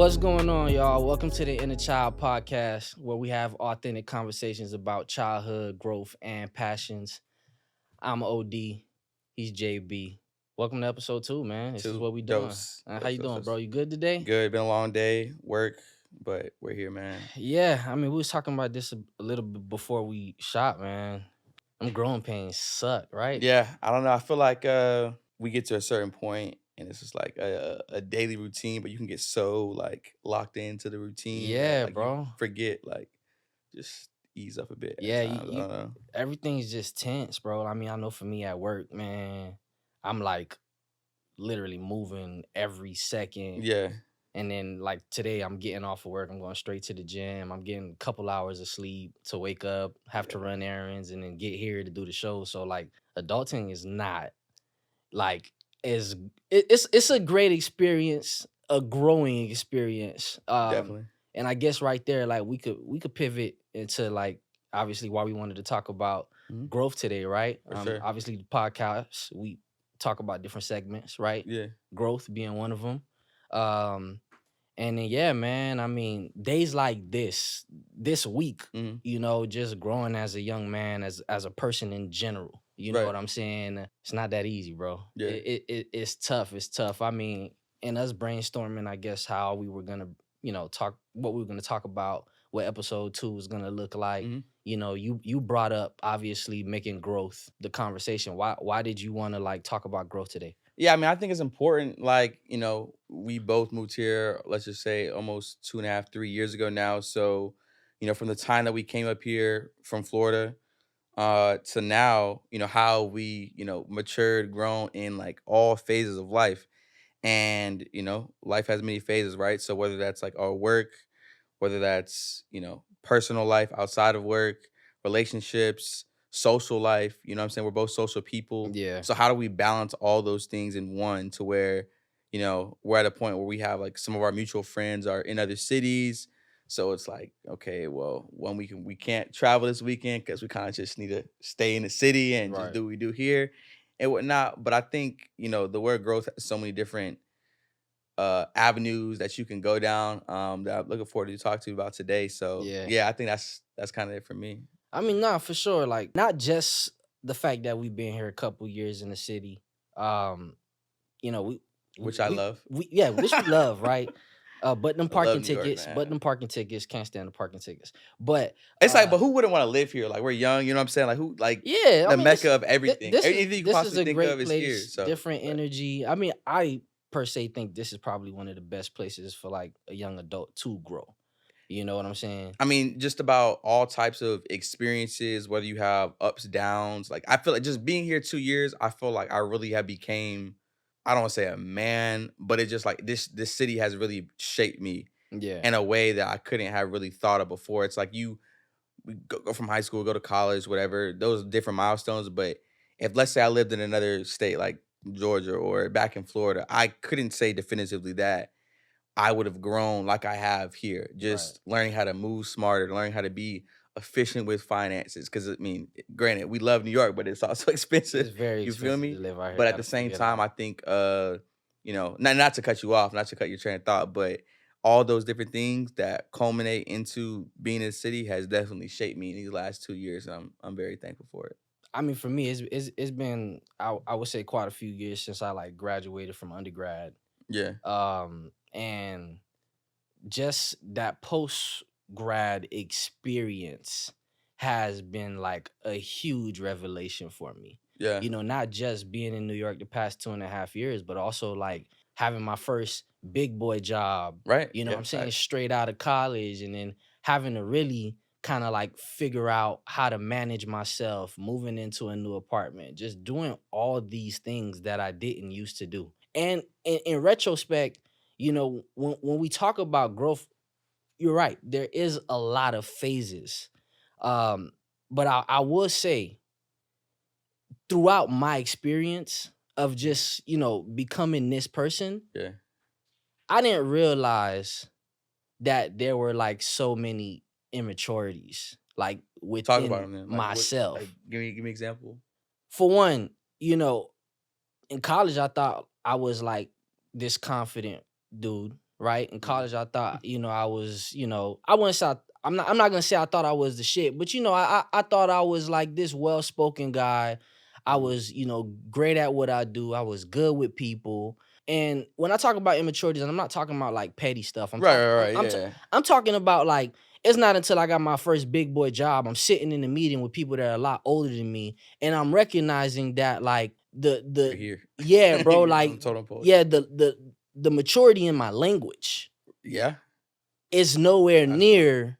What's going on, y'all? Welcome to the InnerChild Podcast, where we have authentic conversations about childhood growth and passions. I'm OD. He's JB. Welcome to episode 2, man. This is what we doing. How you doing, bro? You good today? Good. Been a long day, work, but we're here, man. Yeah, I mean, we was talking about this a little bit before we shot, man. Them growing pains suck, right? Yeah, I don't know. I feel like we get to a certain point, and it's just like a daily routine, but you can get so like locked into the routine that Yeah, like you bro. forget like just ease up a bit Yeah, at times. I don't know. everything's just tense, bro. I mean, I know for me at work, man, I'm like literally moving every second. Yeah, And then like today I'm getting off of work, I'm going straight to the gym. I'm getting a couple hours of sleep to wake up, have to run errands, and then get here to do the show. So like adulting is not like it's a great experience, a growing experience. definitely. And I guess right there, like we could pivot into like obviously why we wanted to talk about Mhm. growth today, right? For sure. Obviously the podcast, we talk about different segments, right? Yeah, Growth being one of them. And then yeah, man, I mean, days like this week, Mhm. just growing as a young man, as a person in general. You know Right. what I'm saying? It's not that easy, bro. Yeah. It's tough. It's tough. I mean, in us brainstorming, I guess how we were gonna, talk what we were gonna talk about, what episode 2 was gonna look like. Mhm. You brought up obviously making growth the conversation. Why did you want to like talk about growth today? Yeah, I mean, I think it's important. Like, we both moved here, let's just say almost 2.5, 3 years ago now. So, from the time that we came up here from Florida, to now, how we, matured, grown in like all phases of life. And, life has many phases, right? So whether that's like our work, whether that's, personal life outside of work, relationships, social life, you know what I'm saying? We're both social people. Yeah. So how do we balance all those things in one to where, we're at a point where we have like some of our mutual friends are in other cities. So it's like, okay, well, we can't travel this weekend because we kind of just need to stay in the city and just Right. do what we do here and whatnot. But I think, the word growth has so many different avenues that you can go down that I'm looking forward to talk to you about today. So Yeah. yeah, I think that's kind of it for me. I mean, nah, for sure. Like, not just the fact that we've been here a couple years in the city. Um, we Which I love. which we love, right? But them I love parking New York, tickets, man. can't stand the parking tickets. But It's like, but who wouldn't want to live here? Like we're young, you know what I'm saying? Like who like yeah, I the mean, mecca of everything. this Anything you can this is possibly a think of great is here. place, So different energy. I mean, I per se think this is probably one of the best places for like a young adult to grow. You know what I'm saying? I mean, just about all types of experiences, whether you have ups, downs. Like I feel like just being here 2 years, I feel like I really have became, I don't want to say a man, but it's just like this city has really shaped me Yeah. in a way that I couldn't have really thought of before. It's like we go from high school, go to college, whatever, those are different milestones. But if let's say I lived in another state like Georgia or back in Florida, I couldn't say definitively that I would have grown like I have here, Right. just learning how to move smarter, learning how to be efficient with finances. Because I mean, granted, we love New York, but it's also expensive. It's very You feel expensive me? to live out here. But at Gotta the same figure it time, out. I think, not to cut you off, not to cut your train of thought, but all those different things that culminate into being in the city has definitely shaped me in these last 2 years. And I'm very thankful for it. I mean, for me, it's been I would say quite a few years since I like graduated from undergrad. Yeah. And just that post grad experience has been like a huge revelation for me. Yeah. Not just being in New York the past 2.5 years, but also like having my first big boy job. Right. You know Yeah, what I'm saying? facts. Straight out of college, and then having to really kind of like figure out how to manage myself, moving into a new apartment, just doing all these things that I didn't used to do. And in retrospect, when we talk about growth, you're right. There is a lot of phases. But I will say, throughout my experience of just, becoming this person, Yeah. I didn't realize that there were like so many immaturities, like Talk about within them then. Like what myself. like give me an example. For one, in college, I thought I was like this confident dude. right? In Mhm. college, I thought, I was, I wouldn't say I'm not gonna say I thought I was the shit, but I thought I was like this well spoken guy. I Mhm. was, great at what I do. I was good with people. And when I talk about immaturities, and I'm not talking about like petty stuff. I'm Right, talking, right, I'm, right. I'm, t- Yeah. I'm talking about like it's not until I got my first big boy job, I'm sitting in a meeting with people that are a lot older than me, and I'm recognizing that like You're the here. yeah, bro, You're on like the totem pole. yeah, the maturity in my language Yeah. is nowhere Absolutely. near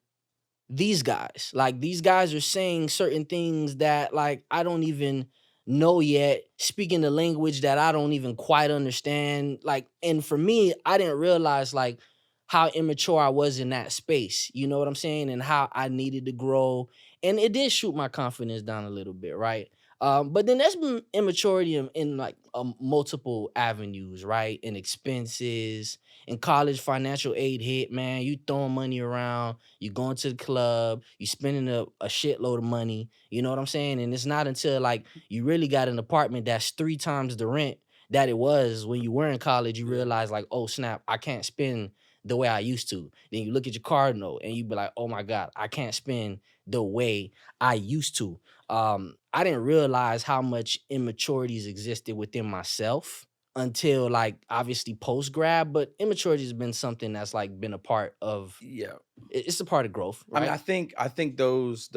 these guys. Like these guys are saying certain things that like I don't even know yet, speaking the language that I don't even quite understand. Like, and for me, I didn't realize like how immature I was in that space. You know what I'm saying? And how I needed to grow. And it did shoot my confidence down a little bit, right? But then there's been immaturity in like multiple avenues, right? In expenses, in college, financial aid hit, man. You throwing money around, you going to the club, you spending a shitload of money. You know what I'm saying? And it's not until like you really got an apartment that's 3 times the rent that it was when you were in college, you Yeah. realize like, oh snap, I can't spend the way I used to. Then you look at your card note and you be like, oh my God, I can't spend the way I used to. I didn't realize how much immaturities existed within myself until like obviously post grad, but immaturity has been something that's like been a part of Yeah. it's a part of growth, I mean, right? I think those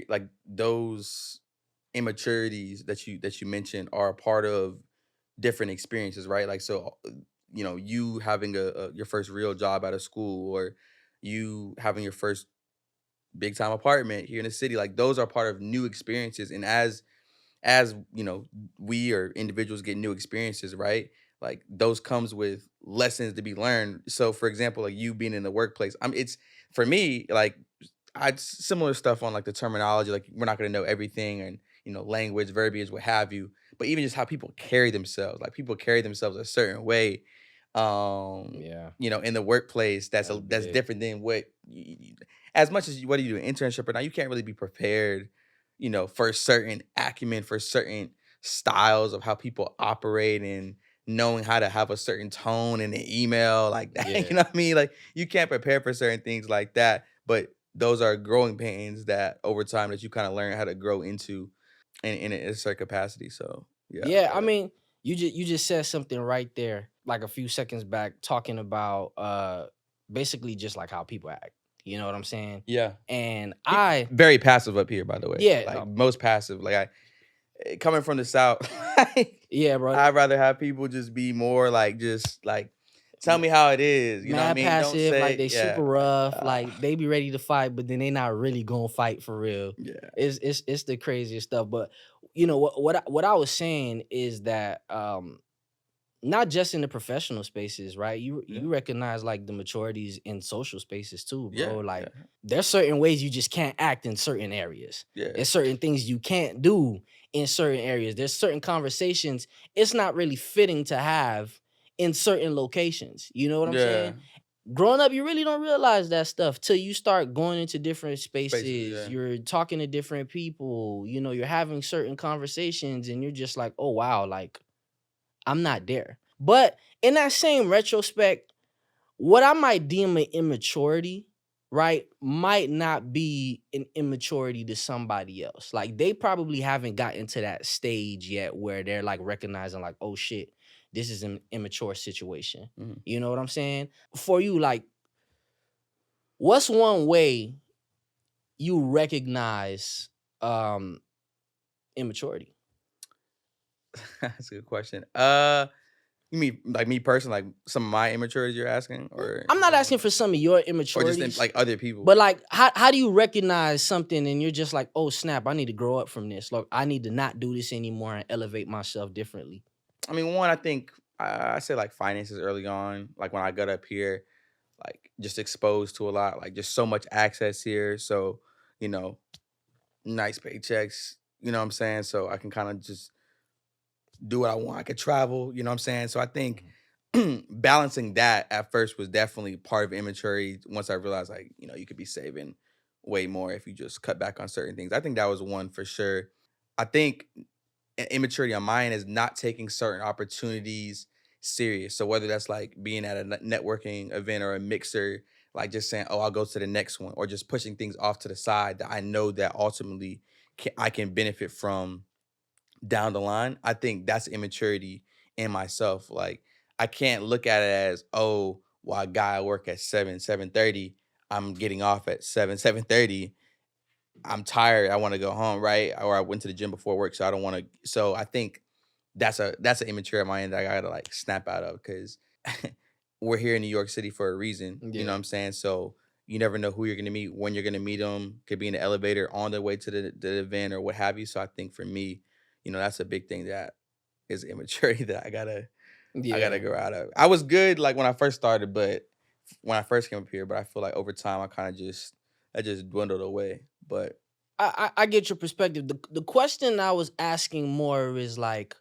like those immaturities that you mentioned are a part of different experiences, right? Like so, you having your first real job out of school, or you having your first big time apartment here in the city, like those are part of new experiences. And as we or individuals get new experiences, right? Like those comes with lessons to be learned. So for example, like you being in the workplace, it's for me like I similar stuff on like the terminology. Like we're not going to know everything, and language, verbiage, what have you. But even just how people carry themselves, like people carry themselves a certain way, Yeah, in the workplace. that's That's big. different than what. As much as what do you do an internship or not, you can't really be prepared, for certain acumen, for certain styles of how people operate, and knowing how to have a certain tone in an email like that. Yeah. You know what I mean? Like you can't prepare for certain things like that. But those are growing pains that over time that you kind of learn how to grow into in a certain capacity. So yeah, Yeah, I yeah, mean, you just said something right there, like a few seconds back, talking about basically just like how people act. You know what I'm saying? yeah. And Very passive up here, by the way. yeah, Like most passive. Like coming from the south, like, yeah, bro. I'd rather have people just be more like just like tell me how it is. You know what I Mad mean? Don't passive, like say they super yeah, like rough, like they be ready to fight, but then they not really gonna fight for real. yeah, It's the craziest stuff. But what I was saying is that not just in the professional spaces, right? You yeah, you recognize like the maturities in social spaces too, yeah, bro. yeah, Like there's certain ways you just can't act in certain areas. yeah, There's certain things you can't do in certain areas. There's certain conversations it's not really fitting to have in certain locations. You know what I'm yeah. saying? Growing up, you really don't realize that stuff till you start going into different Spaces, spaces. yeah, You're talking to different people, you're having certain conversations, and you're just like, oh wow, like I'm not there. But in that same retrospect, what I might deem an immaturity, right, might not be an immaturity to somebody else. Like they probably haven't gotten to that stage yet where they're like recognizing, like, oh shit, this is an immature situation. mhm. You know what I'm saying? For you, like, what's one way you recognize immaturity? That's a good question. You mean like me personally, like some of my immaturities you're asking, or I'm in not general, asking for some of your or just in immaturities. like other people? But like, how do you recognize something and you're just like, oh snap, I need to grow up from this. Like, I need to not do this anymore and elevate myself differently. I mean, one, I think I say like finances early on, like when I got up here, like just exposed to a lot, like just so much access here. So, you know, nice paychecks, you know what I'm saying? So I can kind of just do what I want. I could travel, you know what I'm saying? So I think Mhm. balancing that at first was definitely part of immaturity. Once I realized, like, you could be saving way more if you just cut back on certain things. I think that was one for sure. I think immaturity on mine is not taking certain opportunities serious. So whether that's like being at a networking event or a mixer, like just saying, "Oh, I'll go to the next one," or just pushing things off to the side that I know that ultimately I can benefit from down the line. I think that's immaturity in myself. Like I can't look at it as, "Oh, well, I got work at 7:30. I'm getting off at 7:30. I'm tired. I want to go home, right? Or I went to the gym before work, so I don't want to." So I think that's an immature at my end that I gotta like snap out of because we're here in New York City for a reason. You know Yeah. what I'm saying? So you never know who you're gonna meet, when you're gonna meet them. Could be in the elevator on their way to the event or what have you. So I think for me, that's a big thing that is immaturity that I gotta Yeah. grow out of. I was good like when I first started, but when I first came up here, but I feel like over time I just dwindled away. But I get your perspective. The question I was asking more is like,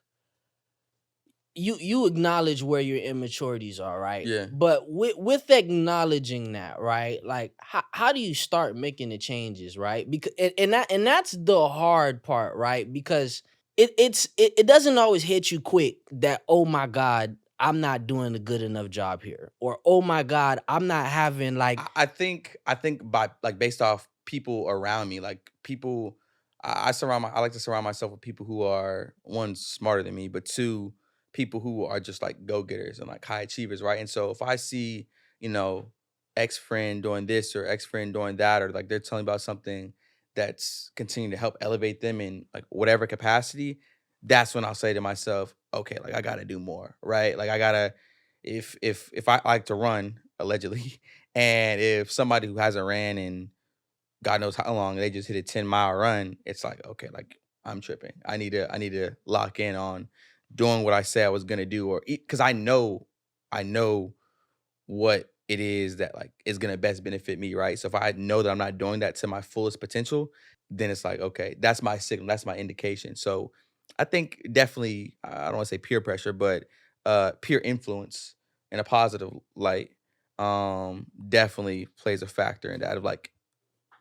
you acknowledge where your immaturities are, right? yeah, But with acknowledging that, right? Like how do you start making the changes, right? Because and that's the hard part, right? Because it doesn't always hit you quick that, oh my God, I'm not doing a good enough job here. Or oh my God, I'm not having like I think by like based off people around me, like people, I like to surround myself with people who are one smarter than me, but two people who are just like go getters and like high achievers, right? And so if I see, you know, ex friend doing this or ex friend doing that, or like they're telling about something that's continuing to help elevate them in like whatever capacity, that's when I'll say to myself, okay, like I gotta do more, right? Like I gotta, if I like to run allegedly, and if somebody who hasn't ran in God knows how long, they just hit a 10-mile run, it's like, okay, like I'm tripping. I need to lock in on doing what I said I was gonna do, or because I know what it is that like is gonna best benefit me, right? So if I know that I'm not doing that to my fullest potential, then it's like, okay, that's my signal, that's my indication. So I think definitely, I don't want to say peer pressure, but peer influence in a positive light definitely plays a factor in that of like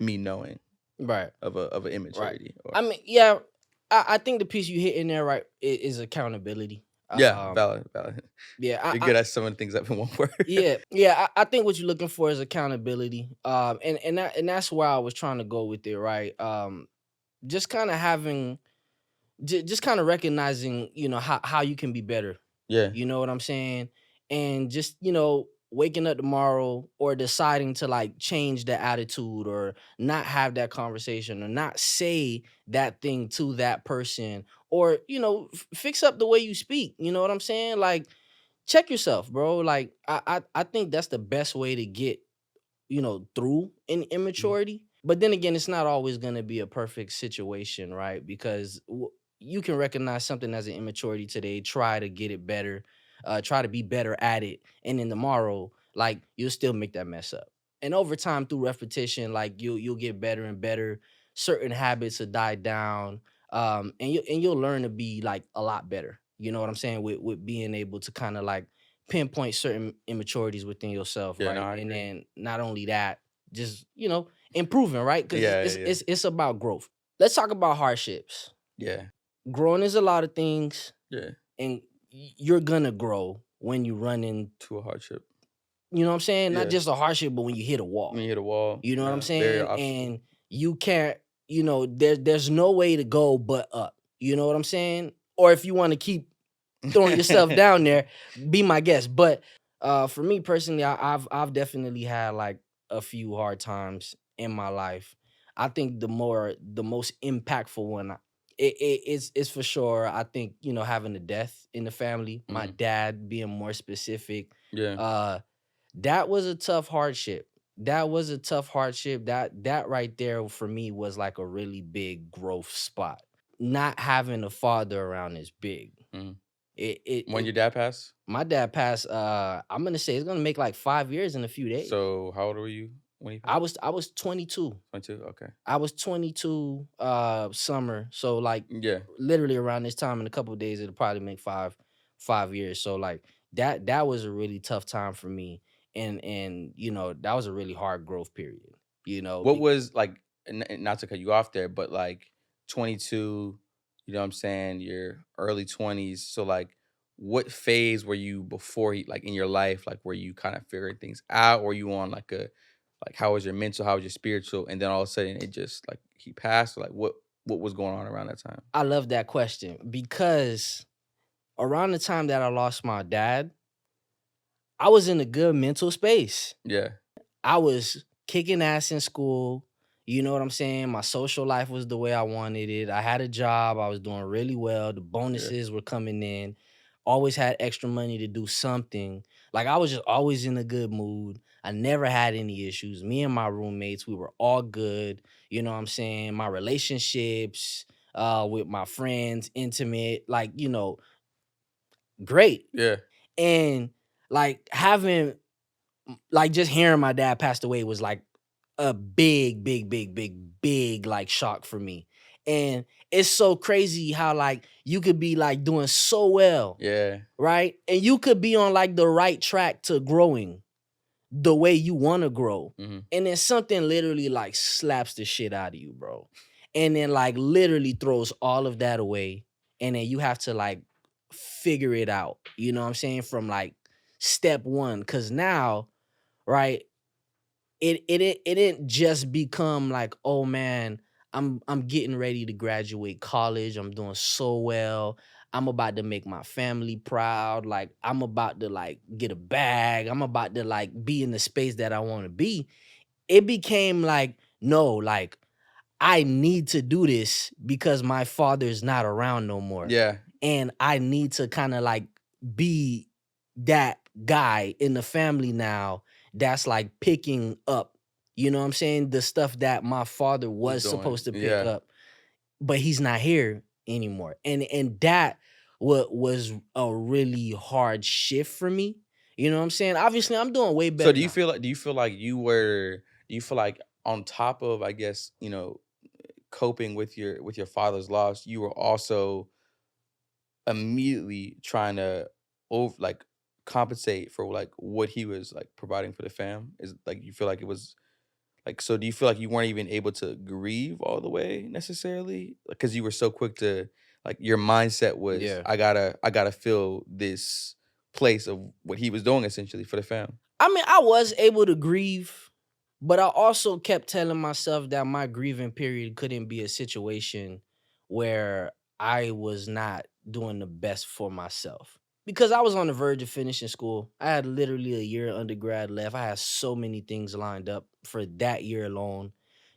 me knowing right. of an Right. immaturity or I mean, yeah, I think the piece you hit in there, right, is accountability. yeah, valid. Yeah, You're good at summing things up in one word. yeah. I think what you're looking for is accountability. And that's where I was trying to go with it, right? Just kind of having, just kind of recognizing, how you can be better. Yeah. You know what I'm saying? And just, waking up tomorrow or deciding to like change the attitude or not have that conversation or not say that thing to that person or, fix up the way you speak. You know what I'm saying? Like, check yourself, bro. Like, I think that's the best way to get, through in Mhm. immaturity. But then again, it's not always going to be a perfect situation, right? Because you can recognize something as an immaturity today, try to get it better, try to be better at it, and then tomorrow, like you'll still make that mess up. And over time, through repetition, like you'll get better and better. Certain habits will die down, and you'll learn to be like a lot better. You know what I'm saying? With being able to kind of like pinpoint certain immaturities within yourself, Yeah, no, right? I And agree. then not only that, just improving, right? Because Yeah, it's, yeah, yeah. it's it's about growth. Let's talk about hardships. Yeah. Growing is a lot of things, Yeah. and you're gonna grow when you run in. To a hardship. You know what I'm saying? Not Yeah. just a hardship, but when you hit a When wall. you hit a wall, You know what I'm yeah, barrier, saying? obstacle. And you can't. There's no way to go but up. You know what I'm saying? Or if you want to keep throwing yourself down there, be my guest. But for me personally, I've definitely had like a few hard times in my life. I think the most impactful one, it's for sure. I think having a death in the family, my Mhm. dad being more specific, Yeah. uh, that was a tough hardship. That was a tough hardship. That right there for me was like a really big growth spot. Not having a father around is big. Mhm. It it When it your dad passed? my dad passed, I'm gonna say it's gonna make like 5 years in a few days. So how old were you when he I passed? was I was 22. 22? Okay. I was 22 summer. So like Yeah. literally around this time in a couple of days it'll probably make 5 years. So like that was a really tough time for me. And that was a really hard growth period. You know, What be, was like, and not to cut you off there, but like 22, you know what I'm saying? Your early 20s. So like what phase were you before he like in your life, like where you kind of figuring things out, or you on like a like how was your mental, how was your spiritual, and then all of a sudden it just like he passed, or like what was going on around that time? I love that question because around the time that I lost my dad, I was in a good mental space. Yeah, I was kicking ass in school. You know what I'm saying? My social life was the way I wanted it. I had a job. I was doing really well. The yeah, bonuses were coming in. Always had extra money to do something. Like I was just always in a good mood. I never had any issues. Me and my roommates, we were all good. You know what I'm saying? My relationships with my friends, intimate, like, great. yeah, And like having like just hearing my dad passed away was like a big, big, big, big, big like shock for me. And it's so crazy how like you could be like doing so well, yeah, right? And you could be on like the right track to growing the way you want to grow. hmm, And then something literally like slaps the shit out of you, bro. And then like literally throws all of that away. And then you have to like figure it out. You know what I'm saying? From like step one. Cause now, right? It didn't just become like, oh man, I'm getting ready to graduate college. I'm doing so well. I'm about to make my family proud. Like I'm about to like get a bag. I'm about to like be in the space that I want to be. It became like, no, like I need to do this because my father's not around no more. yeah, And I need to kind of like be that guy in the family now that's like picking up, you know what I'm saying? The stuff that my father was was doing, supposed to pick yeah. up, but he's not here anymore. And that what was a really hard shift for me. You know what I'm saying? Obviously, I'm doing way So better now. do you feel like do you feel like on top of, I guess, coping with your father's loss, you were also immediately trying to over like compensate for like what he was like providing for the fam? Is like you feel like it was like, so do you feel like you weren't even able to grieve all the way necessarily? Because you were so quick to like your mindset was Yeah. I gotta feel this place of what he was doing essentially for the fam. I mean, I was able to grieve, but I also kept telling myself that my grieving period couldn't be a situation where I was not doing the best for myself. Because I was on the verge of finishing school. I had literally a year of undergrad left. I had so many things lined up for that year alone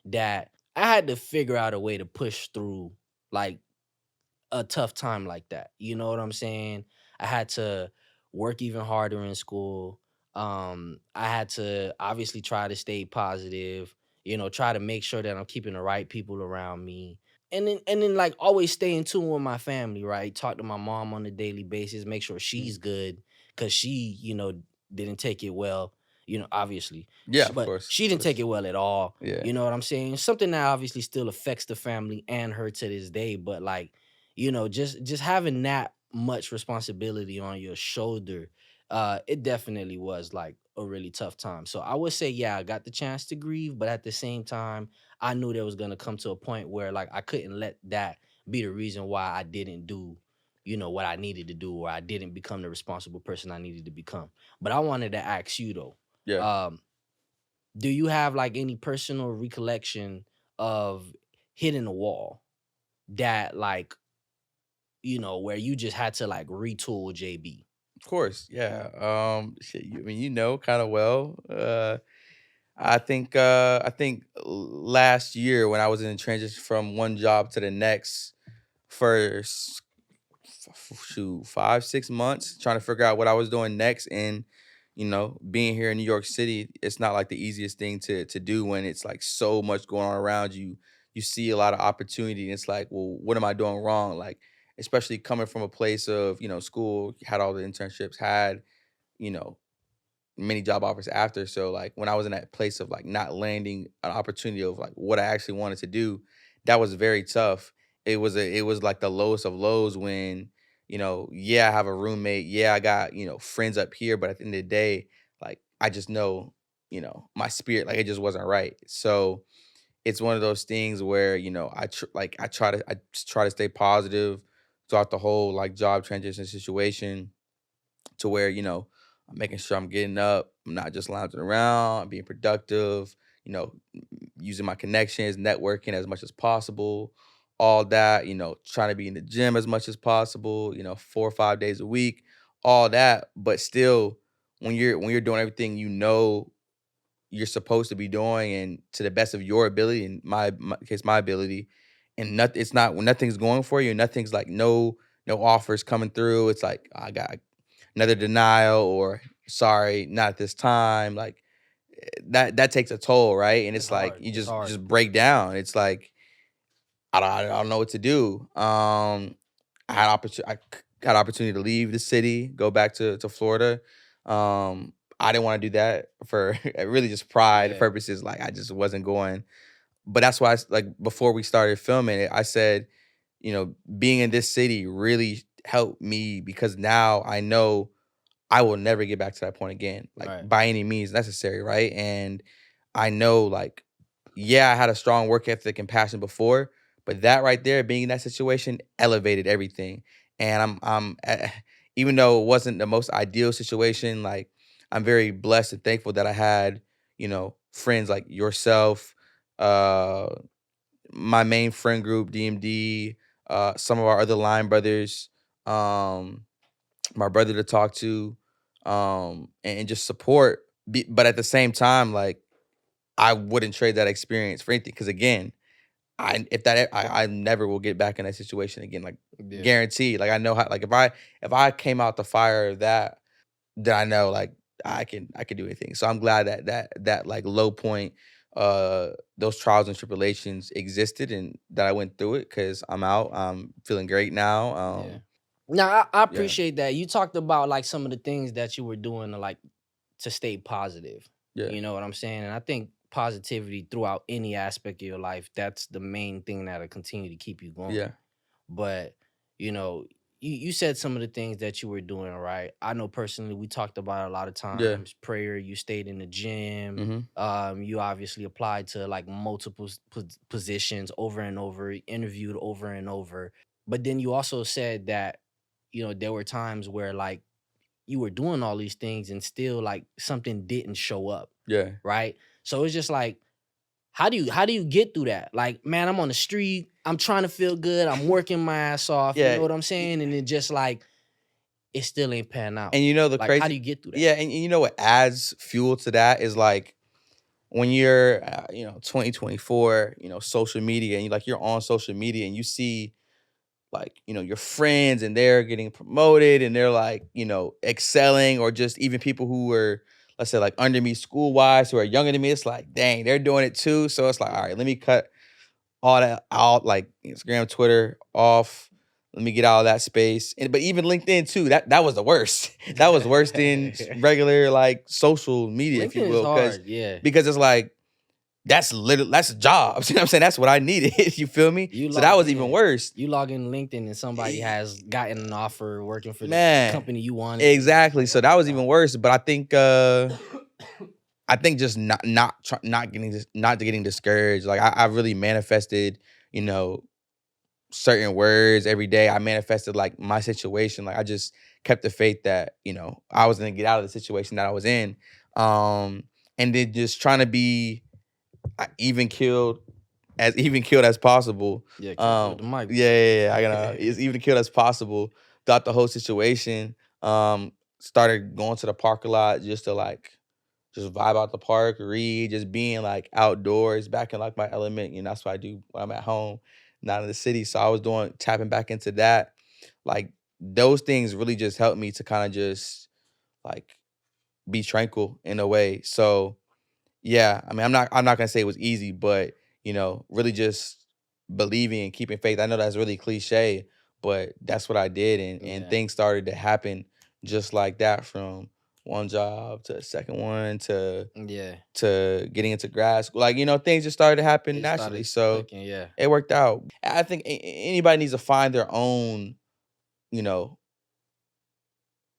that I had to figure out a way to push through like a tough time like that. You know what I'm saying? I had to work even harder in school. I had to obviously try to stay positive, try to make sure that I'm keeping the right people around me. And then like always stay in tune with my family, right? Talk to my mom on a daily basis, make sure Mhm. she's good cuz she, didn't take it well, obviously. Yeah, of But course, she of didn't take course. it well at all. Yeah. You know what I'm saying? Something that obviously still affects the family and her to this day, but like just having that much responsibility on your shoulder, it definitely was like a really tough time. So I would say, yeah, I got the chance to grieve, but at the same time, I knew there was gonna come to a point where like I couldn't let that be the reason why I didn't do, what I needed to do, or I didn't become the responsible person I needed to become. But I wanted to ask you though, Yeah. um, do you have like any personal recollection of hitting a wall that like where you just had to like retool JB. Of course. Yeah. Shit, I mean, kind of well. I think last year when I was in transition from one job to the next for shoot 5 6 months trying to figure out what I was doing next, and being here in New York City, it's not like the easiest thing to do when it's like so much going on around you. You see a lot of opportunity, and it's like, well, what am I doing wrong? Like, especially coming from a place of school, had all the internships, had you know many job offers after. So like when I was in that place of like not landing an opportunity of like what I actually wanted to do, that was very tough. It was like the lowest of lows when, yeah, I have a roommate, yeah, I got, friends up here, but at the end of the day, like I just know, my spirit, like it just wasn't right. So it's one of those things where, I try to stay positive throughout the whole like job transition situation, to where, I'm making sure I'm getting up, I'm not just lounging around, I'm being productive, using my connections, networking as much as possible, all that, trying to be in the gym as much as possible, 4 or 5 days a week, all that. But still, when you're doing everything you're supposed to be doing and to the best of your ability, and my case, my ability, and nothing, it's not, when nothing's going for you, nothing's like, no offers coming through, it's like, I got another denial, or sorry, not at this time. Like, that takes a toll, right? And It's it's like hard. you It's hard. just break down. It's like, I don't know what to do. I had opportunity to leave the city, go back to Florida. I didn't want to do that for really just pride Yeah. purposes. Like, I just wasn't going. But that's why, like, before we started filming it, I said, being in this city really helped me, because now I know I will never get back to that point again, like, Right. by any means necessary, right? And I know, like, yeah, I had a strong work ethic and passion before, but that right there, being in that situation, elevated everything. And even though it wasn't the most ideal situation, like, I'm very blessed and thankful that I had, friends like yourself, uh, my main friend group, DMD, some of our other line brothers, um, my brother to talk to, and just support. But at the same time, like, I wouldn't trade that experience for anything. Because again, I never will get back in that situation again. Like, Yeah. guaranteed. Like, I know how. Like, if I came out the fire of that, then I know, like, I can do anything. So I'm glad that like low point, those trials and tribulations existed, and that I went through it, because I'm out. I'm feeling great now. Yeah. Now I Yeah, appreciate that. You talked about like some of the things that you were doing to like to stay positive. yeah, You know what I'm saying? And I think positivity throughout any aspect of your life, that's the main thing that'll continue to keep you going. yeah, But, you know, you said some of the things that you were doing, right? I know personally we talked about it a lot of yeah. times. Prayer, you stayed in the gym. Mhm. You obviously applied to like multiple positions over and over, interviewed over and over. But then you also said that, you know, there were times where like you were doing all these things and still like something didn't show up, Yeah. right? So it's just like, how do you get through that? Like, man, I'm on the street, I'm trying to feel good, I'm working my ass off, you know Yeah, what I'm y saying? And it just like it still ain't pan out. and the Like, how do crazy you get through that? yeah, and you know what adds fuel to that is, like, when you're, 2024, social media, and you're on social media, and you see, like, your friends, and they're getting promoted, and they're, like, excelling, or just even people who were, let's say, like, under me school-wise, who are younger than me, it's like, "Dang, they're doing it too." So it's like, "Alright, let me cut all that out, like Instagram, Twitter off. Let me get out of that space." But even LinkedIn too, that was the worst. That was worse than regular, like, social media, if you LinkedIn is will, because hard, yeah. it's like, that's jobs. You know what I'm saying? That's what I needed. You feel me? You So that log was even in. worse. You log in LinkedIn and somebody E- has gotten an offer working for the Man, company you wanted. It's just exactly. like, So oh that my was God. even worse. But I think just not getting discouraged. Like, I really manifested, you know, certain words every day. I manifested, like, my situation. Like, I just kept the faith that, I was gonna get out of the situation that I was in. Um, and then just trying to be, even killed even killed as possible. Yeah, careful with the mic. Yeah, yeah, yeah. I gotta as even killed as possible throughout the whole situation. Started going to the park a lot, just to, like, just vibe out the park, read, just being, like, outdoors, back in, like, my element. That's what I do when I'm at home, not in the city. So I was tapping back into that. Like, those things really just helped me to kind of just, like, be tranquil in a way. So yeah, I mean, I'm not gonna say it was easy, but, really just believing and keeping faith. I know that's really cliche, but that's what I did, and Yeah. things started to happen just like that, from one job to a second one, to Yeah. getting into grad school. Like, things just started to happen It naturally. started So clicking, yeah. it worked out. I think anybody needs to find their own, you know,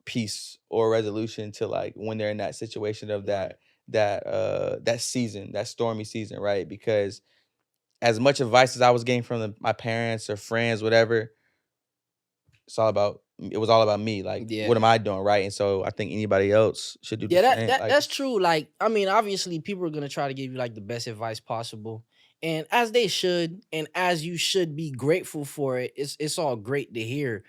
peace or resolution to, like, when they're in that situation of Right. that season, that stormy season, right? Because as much advice as I was getting from my parents or friends, whatever, it's all about it was all about me. Like, what Yeah. am I doing right? And so I think anybody else should do the Yeah, that, same. that Like, that's true. Like, I mean, obviously, people are gonna try to give you like the best advice possible, and as they should, and as you should be grateful for it. It's all great to hear,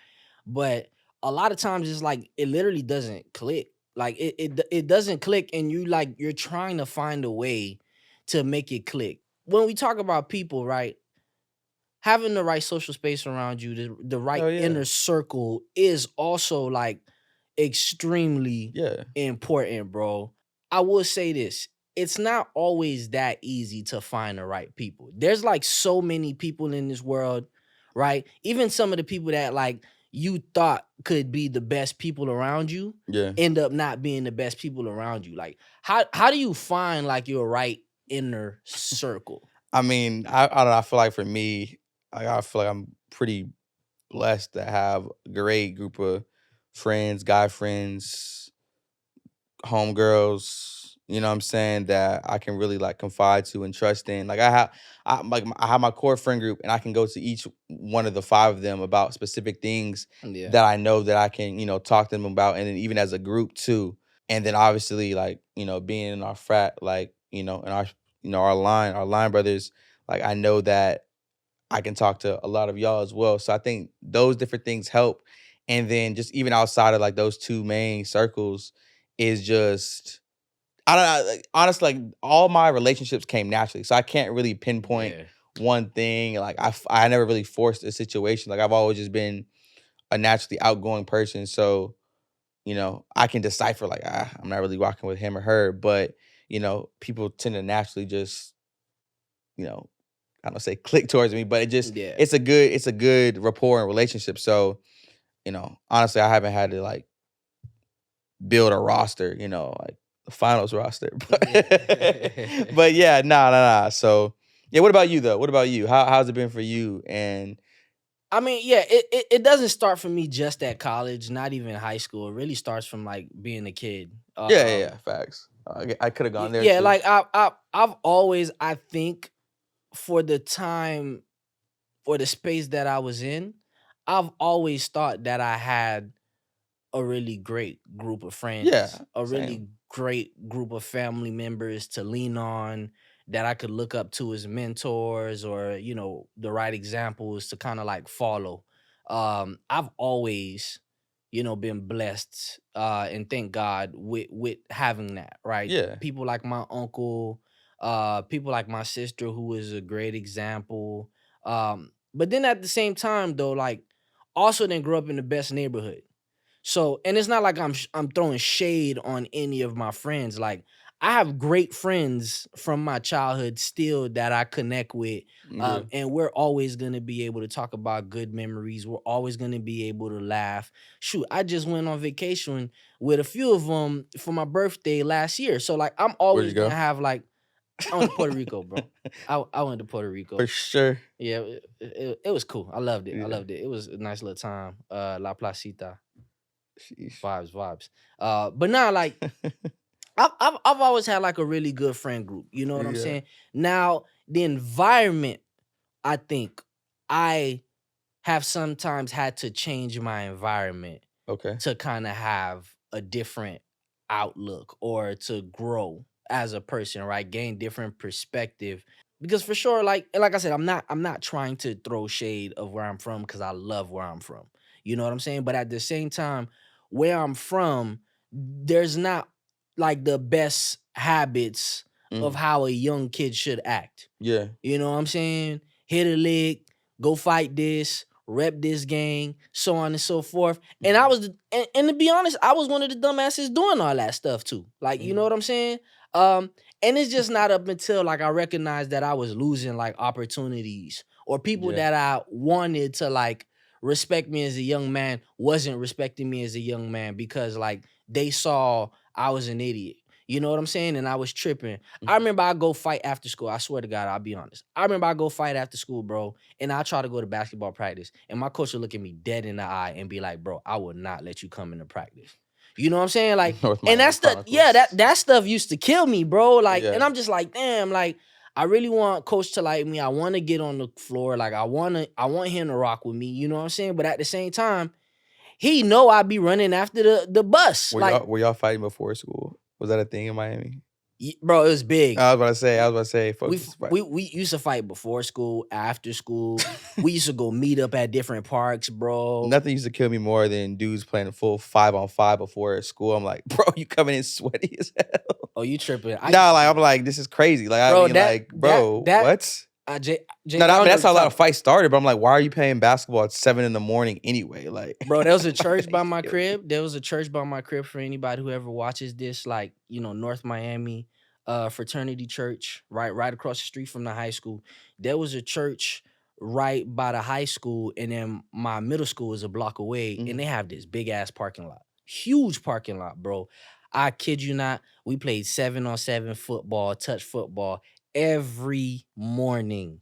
but a lot of times it's like it literally doesn't click. Like it doesn't click, and you're trying to find a way to make it click. When we talk about people, right? Having the right social space around you, the right hell yeah, inner circle is also like extremely yeah, important, bro. I will say this. It's not always that easy to find the right people. There's like so many people in this world, right? Even some of the people that like you thought could be the best people around you yeah. end up not being the best people around you. Like how do you find like your right inner circle? I mean, I don't know. I feel like for me, I feel like I'm pretty blessed to have a great group of friends, guy friends, homegirls, you know what I'm saying, that I can really like confide to and trust in. Like I have my core friend group and I can go to each one of the five of them about specific things Yeah. that I know that I can, talk to them about, and then even as a group too. And then obviously like, being in our frat, like, in our our line brothers, like I know that I can talk to a lot of y'all as well. So I think those different things help. And then just even outside of like those two main circles is just I don't know. Like, honestly, like all my relationships came naturally. So I can't really pinpoint Yeah. one thing. Like I never really forced a situation. Like I've always just been a naturally outgoing person. So, I can decipher like I'm not really walking with him or her, but people tend to naturally just, you know, I don't say click towards me, but Yeah. it's a good rapport and relationship. So, honestly, I haven't had to like build a roster, like the finals roster. But Yeah. but yeah, nah. So yeah, what about you though? What about you? How's it been for you? And I mean, yeah, it doesn't start for me just at college, not even high school. It really starts from like being a kid. yeah, facts. I could have gone there Yeah, too. like I've always, I think, for the time or the space that I was in, I've always thought that I had a really great group of friends, Yeah, a same. really great group of family members to lean on, that I could look up to as mentors, or, the right examples to kind of like follow. I've always, been blessed, and thank God with having that, right? Yeah. People like my uncle, people like my sister, who is a great example. But then at the same time though, like, also didn't grow up in the best neighborhood. So, and it's not like I'm throwing shade on any of my friends. Like, I have great friends from my childhood still that I connect with, Yeah. and we're always gonna be able to talk about good memories. We're always gonna be able to laugh. Shoot, I just went on vacation with a few of them for my birthday last year. So, like, I'm Where'd you always gonna go? have like, I went to Puerto Rico, bro. I went to Puerto For Rico. sure. Yeah, it was cool. I loved it. I Yeah. loved it. It was a nice little time. La Placita. Sheesh. Vibes, vibes. But now, like, I've always had like a really good friend group. You know what I'm Yeah. saying? Now, the environment, I think I have sometimes had to change my environment Okay. to kind of have a different outlook, or to grow as a person, right? Gain different perspective. Because for sure, like I said, I'm not trying to throw shade of where I'm from, because I love where I'm from. You know what I'm saying? But at the same time, where I'm from, there's not like the best habits of Mm. how a young kid should act. Yeah. You know what I'm saying? Hit a lick, go fight this, rep this gang, so on and so forth. And I Mhm. was, and to be honest, I was one of the dumbasses doing all that stuff too. Like, you know Mhm. what I'm saying? Um, and it's just not up until like I recognized that I was losing like opportunities, or people Yeah. that I wanted to like respect me as a young man wasn't respecting me as a young man, because like they saw I was an idiot. You know what I'm saying? And I was tripping. I Mhm. remember I go fight after school. I swear to God, I'll be honest. I remember I go fight after school, bro, and I try to go to basketball practice, and my coach will look at me dead in the eye and be like, "Bro, I will not let you come into practice." You know what I'm saying? Like, North and Miami that's the yeah, that Chronicles. that stuff used to kill me, bro. Like, and Yeah. I'm just like, damn, like, I really want coach to like me. I want to get on the floor. Like, I want him to rock with me. You know what I'm saying? But at the same time, he know I be running after the bus. Like, Were y'all fighting before school? Was that a thing in Miami? bro, it was big. I was about to say, We folks f- used to fight. we used to fight before school, after school. We used to go meet up at different parks, bro. Nothing used to kill me more than dudes playing a full 5-on-5 before school. I'm like, bro, you coming in sweaty as hell. Oh, you tripping? I used Nah, to like do I'm that, like, this is crazy. Like, I bro. mean, That like, that bro, that what? No, I mean Jay that's how a lot of talk, fights started. But I'm like, why are you playing basketball at 7 in the morning anyway? Like, bro. There was a church by like, my yo. crib. There was a church by my crib for anybody who ever watches this, like, North Miami, fraternity church, right across the street from the high school. There was a church right by the high school, and then my middle school is a block away, and Mhm. they have this big ass parking lot, huge parking lot, bro. I kid you not. We played 7-on-7 football, touch football every morning.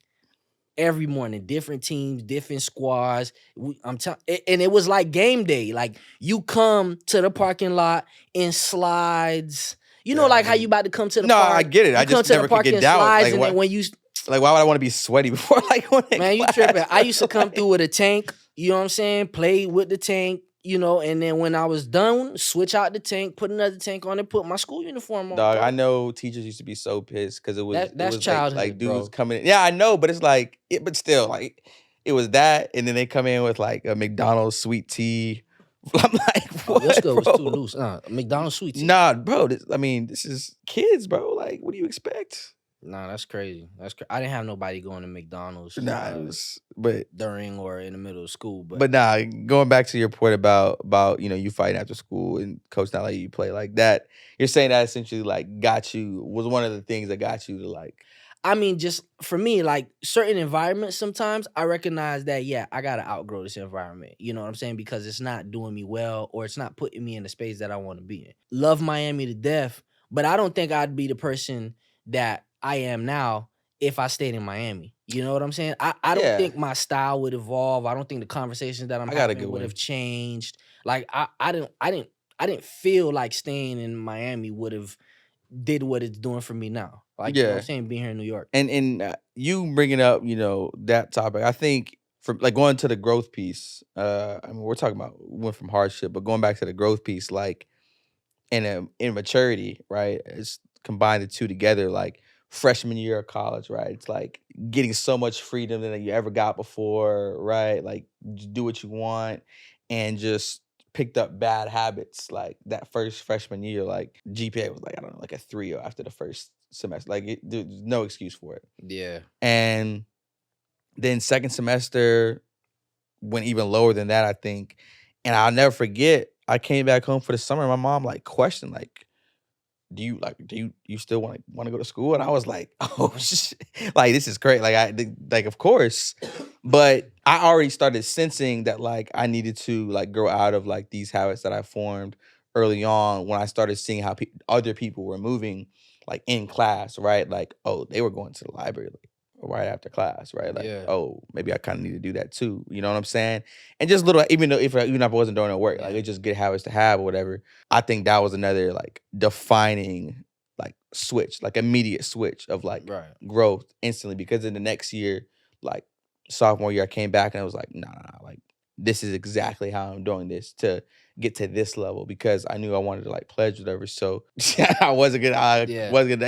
Every morning, different teams, different squads. I'm telling, and it was like game day. Like, you come to the parking lot in slides. Yeah, I Like how you mean, about to come to the no, I park. get it. You I come just to the never could park get in down. slides, Like, and then what? when you, Like, why would I want to be sweaty before like going in man, you tripping. I used to come class? through with a tank. You know what I'm saying? Play with the tank. And then when I was done, switch out the tank, put another tank on, and put my school uniform on, Dog, I bro. know teachers used to be so pissed because it was That's like childhood, dudes bro. coming in. Yeah, I know, but it's like but still, like it was that, and then they come in with like a McDonald's sweet tea. I'm like, Oh, your what, skirt was too bro? loose. McDonald's sweet tea. Nah, bro. This is kids, bro. Like, what do you expect? Nah, that's crazy. I didn't have nobody going to McDonald's Nah, it was, but during or in the middle of school, but but nah. Going back to your point about you fighting after school and coach not letting you play like that. You're saying that essentially like was one of the things that got you to like. I mean, just for me, like, certain environments, sometimes I recognize that, yeah, I gotta outgrow this environment. You know what I'm saying? Because it's not doing me well, or it's not putting me in the space that I want to be in. Love Miami to death, but I don't think I'd be the person that I am now if I stayed in Miami. You know what I'm saying? I don't Yeah, think my style would evolve. I don't think the conversations that I'm I got a having good would have one. changed. Like, I didn't feel like staying in Miami would have did what it's doing for me now. Like, you know what I'm Yeah, saying? Being here in New York. and you bringing up that topic. I think from like going to the growth piece. I mean, we're talking about went from hardship, but going back to the growth piece, like in maturity, right? It's combined the two together, like freshman year of college, right? It's like getting so much freedom than you ever got before, right? Like do what you want and just picked up bad habits like that first freshman year, like GPA was like, I don't know, like a 3 after the first semester. Like there's no excuse for it. Yeah. And then second semester went even lower than that, I think. And I'll never forget, I came back home for the summer. My mom like questioned, like, do you still want to go to school? And I was like, oh shit, like this is great. Like like of course, but I already started sensing that like I needed to like grow out of like these habits that I formed early on when I started seeing how other people were moving like in class, right? Like, oh, they were going to the library like right after class, right? Like, Yeah. oh, maybe I kind of need to do that too. You know what I'm saying? And just little, even though even if I wasn't doing no work, like Yeah. it's just good habits to have or whatever. I think that was another like defining like switch, like immediate switch of like Right. growth instantly because in the next year, like sophomore year, I came back and I was like, nah, like this is exactly how I'm doing this to get to this level because I knew I wanted to like pledge whatever. So I Yeah. wasn't gonna, you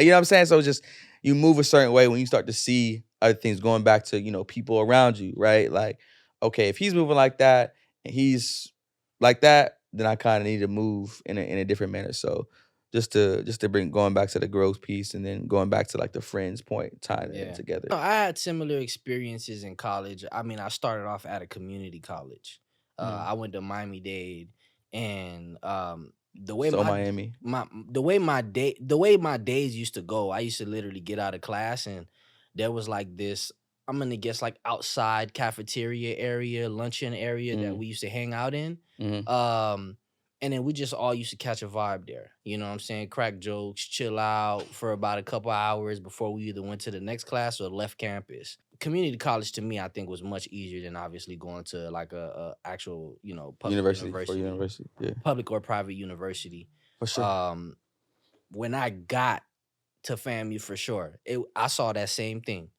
know what I'm saying? So it's just you move a certain way when you start to see other things going back to, people around you, right? Like, okay, if he's moving like that and he's like that, then I kind of need to move in a different manner. So just to bring going back to the growth piece and then going back to like the friends point, tying it in Yeah. together. No, I had similar experiences in college. I mean, I started off at a community college. Mm. I went to Miami-Dade, and the way So my Miami. my the way my days used to go, I used to literally get out of class, and there was like this, I'm gonna guess, like, outside cafeteria area, luncheon area that Mm, we used to hang out in. mhm. Um and then we just all used to catch a vibe there. You know what I'm saying? Crack jokes, chill out for about a couple hours before we either went to the next class or left campus. Community college to me, I think, was much easier than obviously going to like a actual, public University for university, university. Yeah, public or private university. for sure. Um, when I got to FAMU, for sure, I saw that same thing.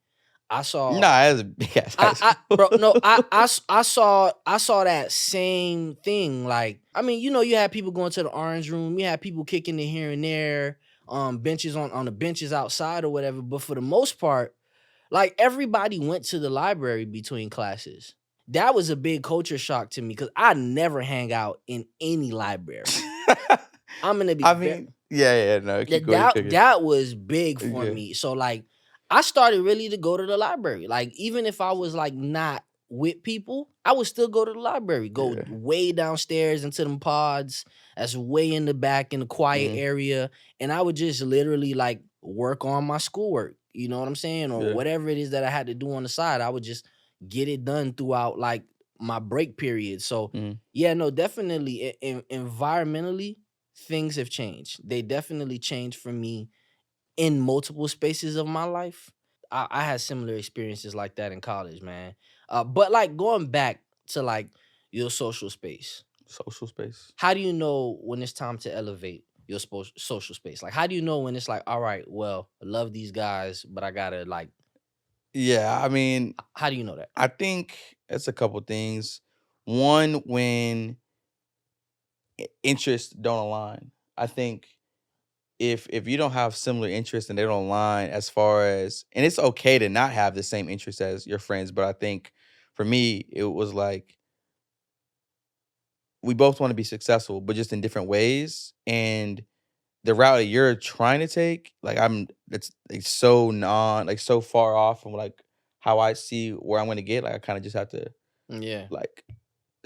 I saw Nah, that's a big ass high bro, school. no, I saw that same thing. Like, I mean, you had people going to the orange room, you had people kicking it here and there, benches on the benches outside or whatever. But for the most part, like everybody went to the library between classes. That was a big culture shock to me because I never hang out in any library. I'm gonna be I very mean, yeah, no, keep that going, keep that cooking. that was big for Okay. me. So like I started really to go to the library. Like even if I was like not with people, I would still go to the library. Go Yeah. way downstairs into them pods. That's way in the back in the quiet Mhm. area. And I would just literally like work on my schoolwork. You know what I'm saying? Or Yeah. whatever it is that I had to do on the side. I would just get it done throughout like my break period. So Mhm. yeah, no, definitely environmentally things have changed. They definitely changed for me in multiple spaces of my life. I had similar experiences like that in college, man. But like going back to like your social space, Social space. how do you know when it's time to elevate your social space? Like, how do you know when it's like, all right, well, I love these guys, but I gotta like, Yeah, I mean, how do you know that? I think it's a couple things. One, when interests don't align. I think if you don't have similar interests and they don't align as far as, and it's okay to not have the same interests as your friends, but I think for me it was like we both want to be successful, but just in different ways. And the route that you're trying to take, like it's so like so far off from like how I see where I'm gonna get. Like I kind of just have to Yeah, like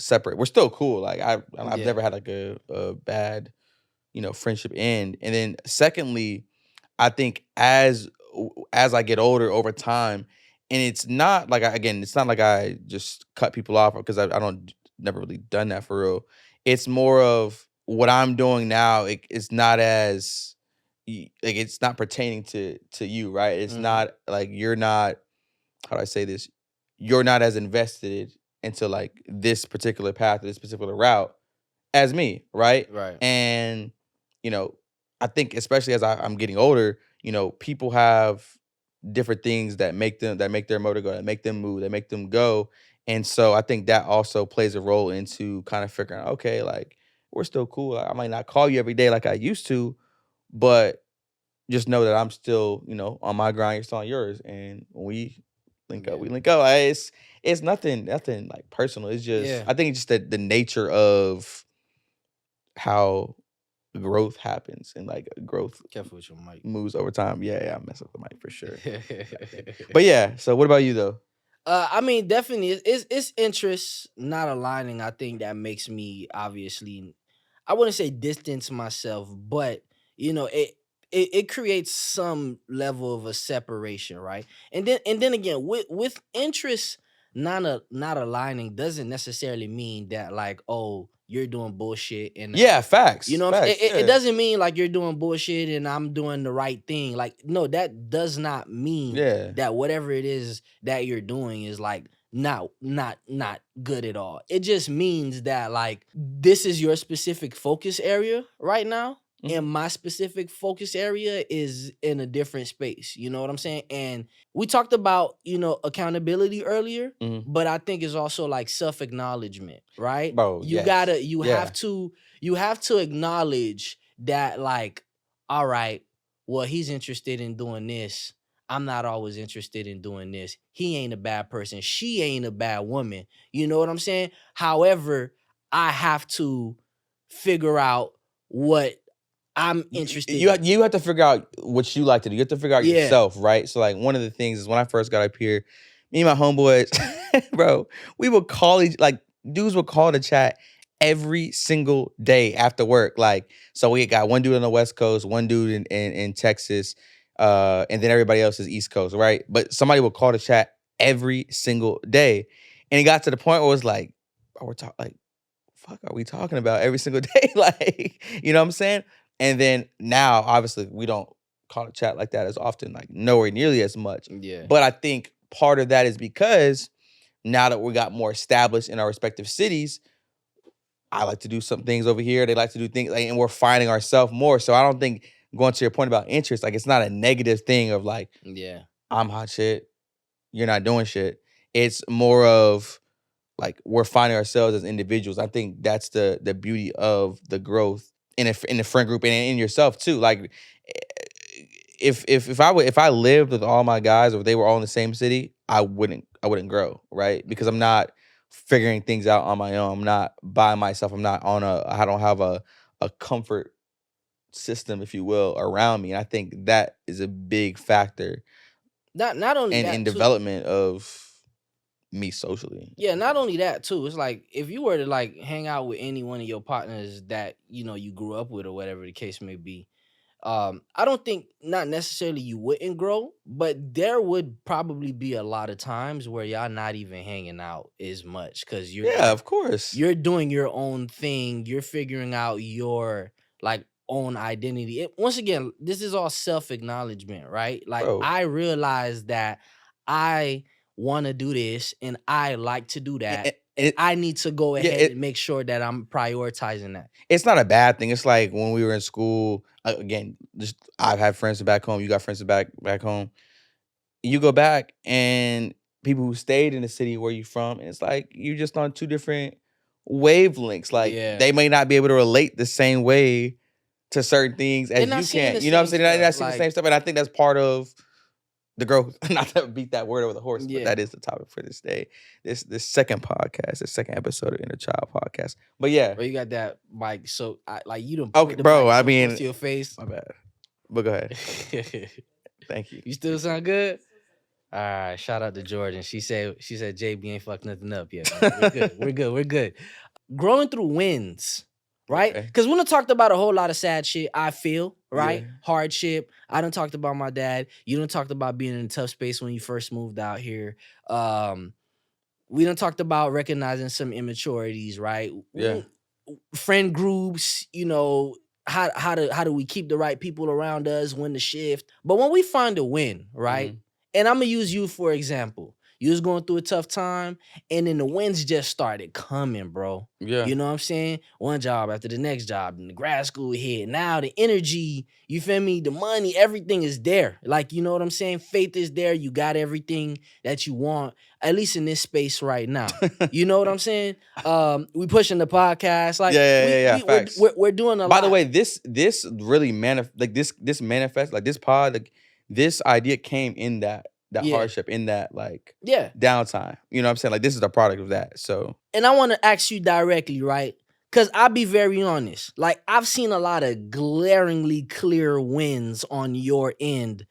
separate. We're still cool. Like I've yeah, never had like a bad, friendship end. And then secondly, I think as I get older over time, and it's not like it's not like I just cut people off because I don't never really done that for real. It's more of what I'm doing now. It's not as like it's not pertaining to you, right? It's hmm, not like you're not. How do I say this? You're not as invested into like this particular path, this particular route as me, right? right, And, you know, I think especially as I'm getting older, people have different things that make their motor go, that make them move, that make them go. And so I think that also plays a role into kind of figuring out, okay, like we're still cool. I might not call you every day like I used to, but just know that I'm still, on my grind, you're still on yours. And when we link up, yeah, we link up. Like, it's nothing like personal. It's just yeah. I think it's just the nature of how growth happens and like growth Careful with your mic. moves over time. Yeah, yeah, I mess up the mic for sure. But yeah, so what about you though? I mean, definitely, it's interests not aligning. I think that makes me obviously, I wouldn't say distance myself, but it creates some level of a separation, right? And then again, with interests not aligning doesn't necessarily mean that like, oh, you're doing bullshit and Yeah, you facts, know what I'm saying? facts. It Yeah, doesn't mean like you're doing bullshit and I'm doing the right thing. Like, no, that does not mean yeah. that whatever it is that you're doing is like not good at all. It just means that like this is your specific focus area right now. Hmm. And my specific focus area is in a different space. You know what I'm saying? And we talked about, accountability earlier, Hmm. but I think it's also like self-acknowledgement, right? Bro, You yes, gotta yeah. you have to acknowledge that like, all right, well, he's interested in doing this. I'm not always interested in doing this. He ain't a bad person. She ain't a bad woman. You know what I'm saying? However, I have to figure out what I'm interested in. You have to figure out what you like to do. You have to figure out Yeah. yourself, right? So like one of the things is when I first got up here, me and my homeboys, bro, we would call each like dudes would call the chat every single day after work. Like, so we got one dude on the West Coast, one dude in Texas, and then everybody else is East Coast, right? But somebody would call the chat every single day. And it got to the point where it was like, oh, we're talking like fuck are we talking about every single day? Like, you know what I'm saying? And then now, obviously, we don't call a chat like that as often, like nowhere nearly as much. Yeah. But I think part of that is because now that we got more established in our respective cities, I like to do some things over here. They like to do things, like, and we're finding ourselves more. So I don't think going to your point about interest, like it's not a negative thing of like Yeah. I'm hot shit, you're not doing shit. It's more of like we're finding ourselves as individuals. I think that's the beauty of the growth in the friend group and in yourself too. Like if I lived with all my guys or they were all in the same city, I wouldn't grow, right? Because I'm not figuring things out on my own. I'm not by myself. I don't have a comfort system, if you will, around me. And I think that is a big factor Not only in that too. development of me socially. Yeah, not only that too. It's like if you were to like hang out with any one of your partners that you grew up with or whatever the case may be, I don't think not necessarily you wouldn't grow, but there would probably be a lot of times where y'all not even hanging out as much because you're Yeah, you're of course. you're doing your own thing. You're figuring out your like own identity. Once again, this is all self acknowledgement, right? Like Bro. I realize that I want to do this and I like to do that, and It I need to go yeah, ahead and make sure that I'm prioritizing that. it's not a bad thing. It's like when we were in school, again, just I've had friends back home, you got friends back home. You go back and people who stayed in the city where you from, and it's like you're just on two different wavelengths. Like Yeah, they may not be able to relate the same way to certain things they're as not you seeing can. the You know what I'm same saying? They're stuff. not seeing the Like same stuff. And I think that's part of the growth. Not to beat that word over the horse, but yeah. that is the topic for this day. This second podcast, the second episode of Inner Child Podcast. But yeah. Bro, you got that mic like you done Okay, put the bro. mic I so close mean, to your face. my bad. But go ahead. Thank you. You still sound good? All right, shout out to Jordan. She said JB ain't fucked nothing up yet, man. We're good. We're good. We're good. Growing through wins, right? Okay. Because we done talked about a whole lot of sad shit, I feel, Yeah. right? Hardship. I done talked about my dad. You done talked about being in a tough space when you first moved out here. We done talked about recognizing some immaturities, right? Yeah. Friend groups, how do we keep the right people around us when the shift. But when we find a win, right? Hmm. And I'm gonna use you for example. You was going through a tough time, and then the wins just started coming, bro. Yeah. You know what I'm saying? One job after the next job, and the grad school hit. Now the energy, you feel me? The money, everything is there. Like, you know what I'm saying? Faith is there. You got everything that you want, at least in this space right now. You know what I'm saying? We pushing the podcast. Like Yeah. Facts. we're doing a By the lot. way, this really this manifest like this pod like this idea came in that Yeah. hardship in that like Yeah. downtime. You know what I'm saying? Like this is a product of that. So And I want to ask you directly, right? Because I'll be very honest. Like, I've seen a lot of glaringly clear wins on your end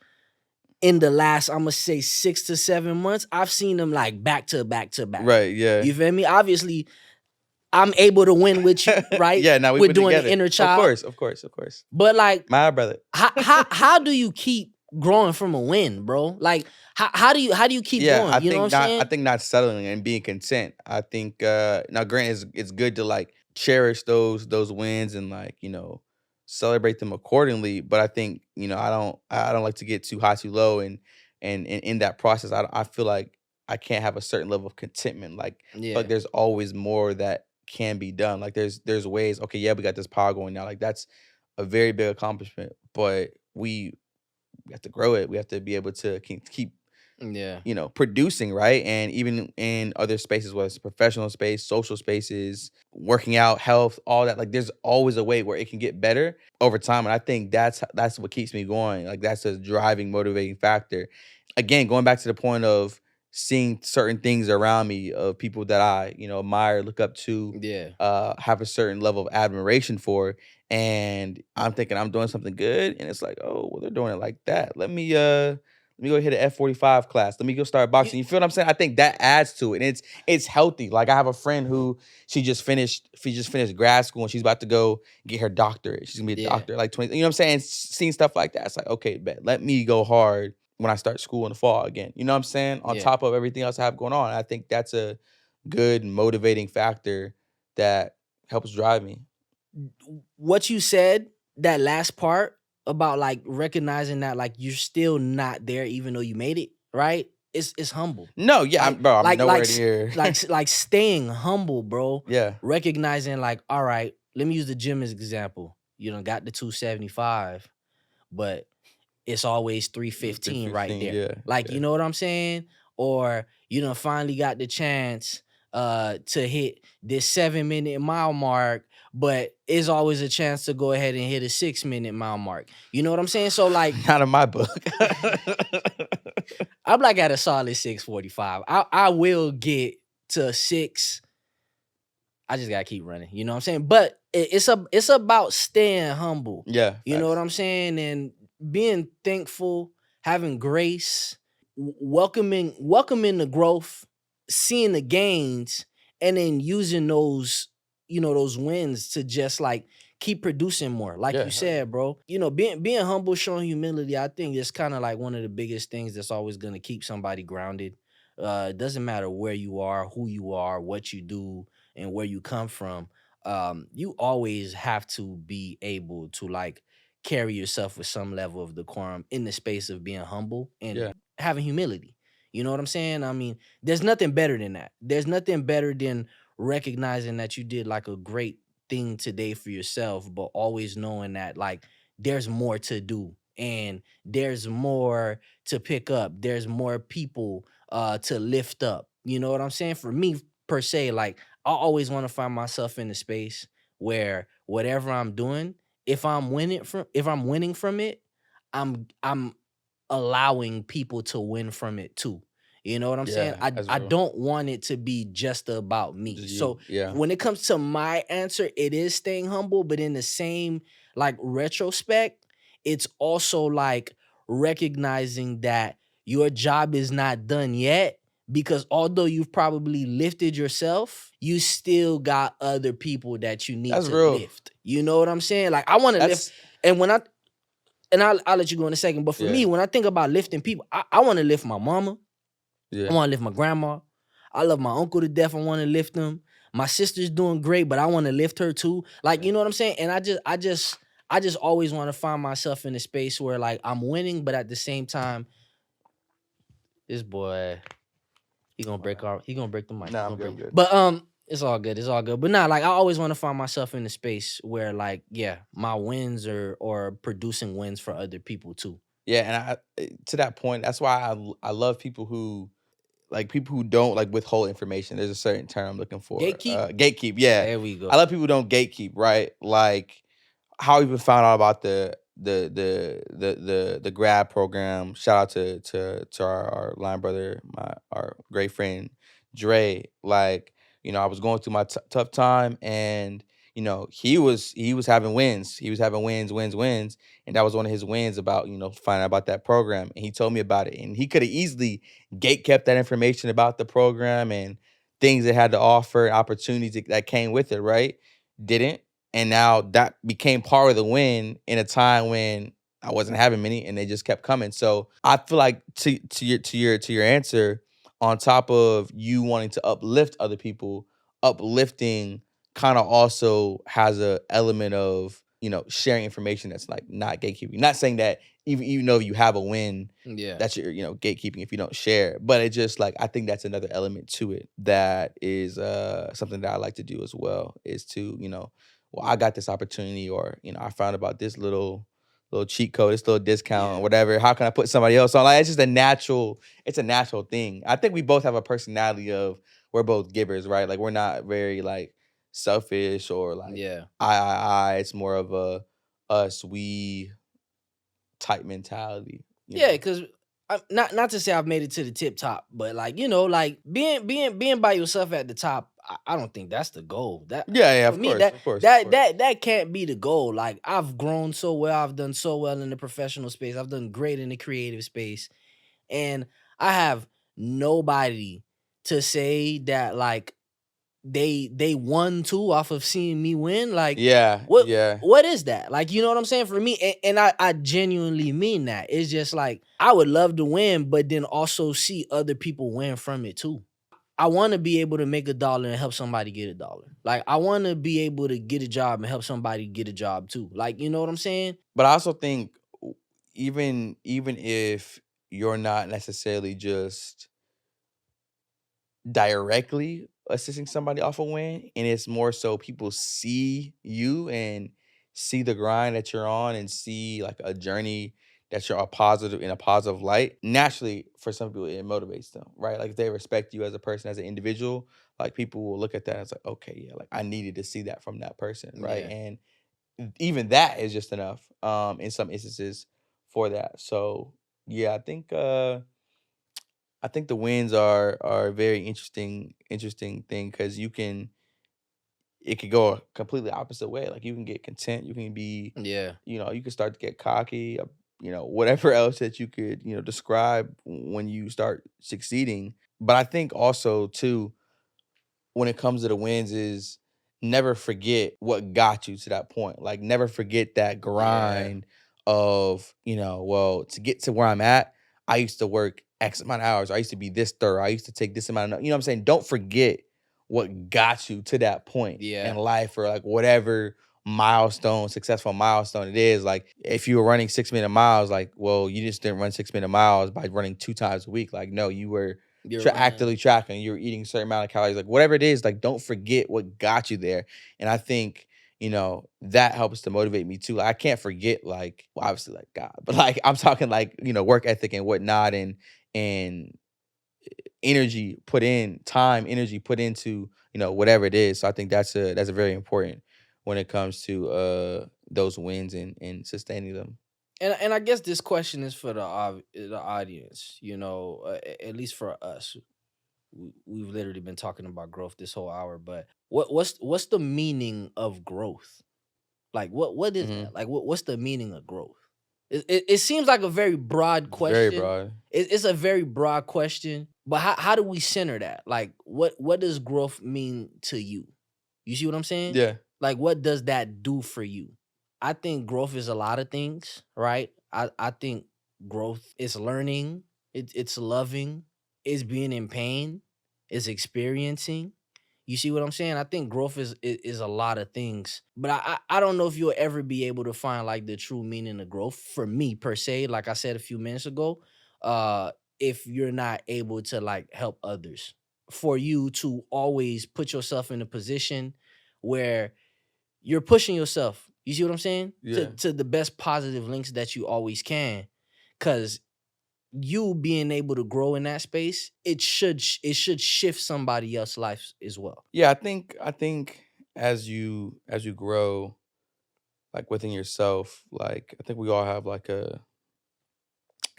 in the last, I'm going to say 6 to 7 months. I've seen them like back to back to back. right, yeah. You feel me? Obviously, I'm able to win with you, right? Yeah, now we've We're been doing the together. inner Of child. course, of course, of course. But like, My brother. how do you keep growing from a win, bro? Like, how do you keep Yeah, going? You know what I'm I saying? think not settling and being content. I think now granted it's good to like cherish those wins and like, celebrate them accordingly. But I think, I don't like to get too high, too low and in that process I feel like I can't have a certain level of contentment. Like I feel Yeah. like there's always more that can be done. Like there's ways, okay, yeah, we got this power going now. Like that's a very big accomplishment. But we have to grow it. We have to be able to keep Yeah. producing, right? And even in other spaces, whether it's professional space, social spaces, working out, health, all that, like there's always a way where it can get better over time. And I think that's what keeps me going. Like that's a driving, motivating factor. Again, going back to the point of seeing certain things around me of people that I, admire, look up to, Yeah. have a certain level of admiration for. And I'm thinking I'm doing something good. And it's like, oh, well, they're doing it like that. Let me go hit an F45 class. Let me go start You, boxing. You feel what I'm saying? I think that adds to it. And it's healthy. Like I have a friend who she just finished grad school and she's about to go get her doctorate. She's gonna be a yeah. doctor like 20. You know what I'm saying? Seeing stuff like that. It's like, okay, bet. Let me go hard when I start school in the fall again. You know what I'm saying? On Yeah. top of everything else I have going on. I think that's a good motivating factor that helps drive me. What you said, that last part about like recognizing that like you're still not there even though you made it, right? It's humble. No, yeah, Like bro, I'm like nowhere like near. like staying humble, bro. Yeah. Recognizing like, all right, let me use the gym as example. You done got the 275, but it's always 315 right 315, there. yeah, Like, yeah. you know what I'm saying? or you know finally got the chance to hit this 7 minute mile mark, but it's always a chance to go ahead and hit a 6 minute mile mark. You know what I'm saying? So like Not in my book. I'm like at a solid 6:45. I will get to six. I just gotta keep running. You know what I'm saying? But it's about staying humble. Yeah, You know what facts. I'm saying? And being thankful, having grace, welcoming the growth, seeing the gains, and then using those, you know, those wins to just like keep producing more. Like Yeah, you hell yeah. said, bro. You know, being humble, showing humility, I think is kind of like one of the biggest things that's always gonna keep somebody grounded. It doesn't matter where you are, who you are, what you do, and where you come from. You always have to be able to like carry yourself with some level of decorum in the space of being humble and Yeah, having humility. You know what I'm saying? I mean, there's nothing better than that. There's nothing better than recognizing that you did like a great thing today for yourself, but always knowing that like there's more to do and there's more to pick up. There's more people to lift up. You know what I'm saying? For me per se, like I always want to find myself in a space where whatever I'm doing, if I'm winning from it, I'm allowing people to win from it too. You know what I'm saying? yeah, I that's I real. don't want it to be just about me. Just you. So Yeah, when it comes to my answer, it is staying humble, but in the same like retrospect, it's also like recognizing that your job is not done yet because although you've probably lifted yourself, you still got other people that you need that's to real. lift. You know what I'm saying? Like I want to lift, That's and when I and I'll let you go in a second. But for yeah, me, when I think about lifting people, I want to lift my mama. I yeah, want to lift my grandma. I love my uncle to death. I want to lift him. My sister's doing great, but I want to lift her too. Like, yeah. you know what I'm saying? And I just always want to find myself in a space where like I'm winning, but at the same time, this boy, My bad. he gonna break the mic. He Nah, I'm gonna good. break. I'm good. But it's all good. It's all good. But nah, like I always want to find myself in a space where like, yeah, my wins or producing wins for other people too. Yeah, and to that point, that's why I love people who like people who don't like withhold information. There's a certain term I'm looking for. Gatekeep. Gatekeep. Yeah, There we I go. love people who don't gatekeep. Right, like how I even found out about the grad program. Shout out to our line brother, our great friend Dre. Like, I was going through my tough time, and he was having wins. He was having wins, and that was one of his wins about finding out about that program. And he told me about it, and he could have easily gate kept that information about the program and things it had to offer, opportunities that came with it. Right? Didn't, and now that became part of the win in a time when I wasn't having many and they just kept coming. So I feel like to your answer, on top of you wanting to uplift other people, uplifting kind of also has a element of, sharing information that's like not gatekeeping. Not saying that even though you have a win, Yeah. that's your, gatekeeping if you don't share. But it just like I think that's another element to it that is something that I like to do as well, is to, well, I got this opportunity, or I found about this little cheat code, this little discount or Yeah. whatever. How can I put somebody else on? Like it's just a natural thing. I think we both have a personality of, we're both givers, right? Like we're not very like selfish or like Yeah. I. It's more of a us, we type mentality. Yeah, because not to say I've made it to the tip top, but like you know, like being by yourself at the top, I don't think that's the goal. That Yeah, yeah, for of me, course, that of course, of that course. that that can't be the goal. Like I've grown so well, I've done so well in the professional space, I've done great in the creative space, and I have nobody to say that like they won too off of seeing me win. Like Yeah, what yeah. what is that? Like you know what I'm saying? For me, and I genuinely mean that. It's just like I would love to win, but then also see other people win from it too. I want to be able to make $1 and help somebody get $1. Like I want to be able to get a job and help somebody get a job too. Like you know what I'm saying? But I also think even if you're not necessarily just directly assisting somebody off a win, and it's more so people see you and see the grind that you're on and see like a journey that you're a positive in a positive light, naturally for some people it motivates them, right? Like if they respect you as a person, as an individual, like people will look at that as like, okay, yeah, like I needed to see that from that person, right? Yeah. And even that is just enough in some instances for that. So yeah, I think the wins are a very interesting thing because you can it could go a completely opposite way. Like you can get content, you can be, Yeah. you can start to get cocky, whatever else that you could, describe when you start succeeding. But I think also too, when it comes to the wins is never forget what got you to that point. Like never forget that Yeah. grind of, well, to get to where I'm at, I used to work X amount of hours. I used to be this thorough. I used to take this amount of, you know what I'm saying? Don't forget what got you to that point in Yeah. life or like whatever successful milestone it is. Like if you were running 6 minute miles, like, well, you just didn't run 6 minute miles by running 2 times a week. Like, no, you were You're running. actively tracking, you're eating a certain amount of calories, like whatever it is, like don't forget what got you there. And I think, that helps to motivate me too. Like, I can't forget, like, well, obviously, like God, but like I'm talking like, work ethic and whatnot and energy put into, whatever it is. So I think that's a very important when it comes to those wins and sustaining them. And I guess this question is for the audience, at least for us. We've literally been talking about growth this whole hour, but what's the meaning of growth? Like what is Hmm. that? Like what's the meaning of growth? It seems like a very broad Very question. broad. It's a very broad question, but how do we center that? Like what does growth mean to you? You see what I'm saying? Yeah. Like what does that do for you? I think growth is a lot of things, right? I think growth is learning, it's loving, it's being in pain, it's experiencing. You see what I'm saying? I think growth is a lot of things, but I don't know if you'll ever be able to find like the true meaning of growth for me per se. Like I said a few minutes ago, if you're not able to like help others, for you to always put yourself in a position where you're pushing yourself. You see what I'm saying? To Yeah. to the best positive links that you always can, because you being able to grow in that space, it should shift somebody else's life as well. Yeah, I think as you grow like within yourself, like I think we all have like a